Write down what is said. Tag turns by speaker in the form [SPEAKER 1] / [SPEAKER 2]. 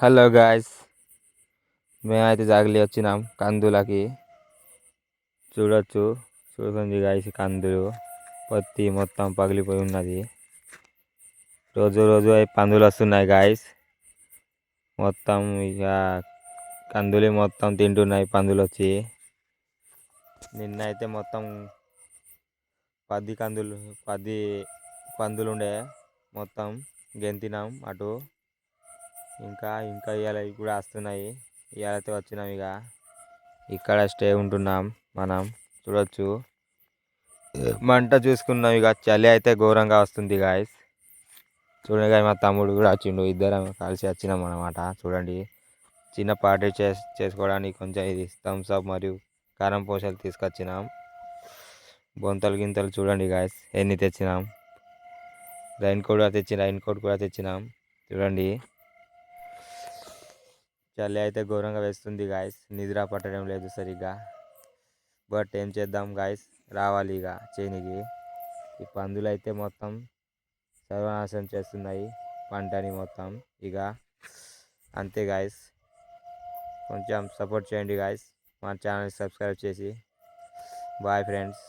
[SPEAKER 1] Hello guys, మేమైతే జాగిలి వచ్చినాం కందులకి. చూడండి గాయస్, కందులు పత్తి మొత్తం పగిలిపోయి ఉన్నది. రోజు రోజు అవి పందులు వస్తున్నాయి గాయస్. మొత్తం ఇక కందులు మొత్తం తింటున్నాయి పందులు వచ్చి. నిన్నైతే మొత్తం 10 పందులు ఉండే, మొత్తం గెంతినాం అటు. ఇంకా ఇవాళ కూడా వస్తున్నాయి. ఇవాళైతే వచ్చినాం. ఇక ఇక్కడ స్టే ఉంటున్నాం మనం. చూడొచ్చు, మంట చూసుకున్నాం. ఇక చలి అయితే ఘోరంగా వస్తుంది గాయస్. చూడండి, మా తమ్ముడు కూడా వచ్చిండు. ఇద్దరం కలిసి వచ్చినాం అన్నమాట. చూడండి, చిన్న పార్టీ చేసుకోవడానికి కొంచెం ఇది థమ్స్ అప్ మరియు కారం పోషాలు తీసుకొచ్చినాం. బొంతలు గింతలు చూడండి గాయస్ ఎన్ని తెచ్చినాం. రైన్ కోట్ కూడా తెచ్చినాం. చూడండి, చలి అయితే ఘోరంగా వేస్తుంది గాయస్. నిద్ర పట్టడం లేదు సరిగ్గా. బట్ ఏం చేద్దాం గాయస్, రావాలి ఇక చేనికి. ఈ పందులు అయితే మొత్తం సర్వనాశనం చేస్తున్నాయి పంటని మొత్తం. ఇక అంతే గాయస్, కొంచెం సపోర్ట్ చేయండి గాయస్. మా ఛానల్ సబ్స్క్రైబ్ చేసి. Bye friends.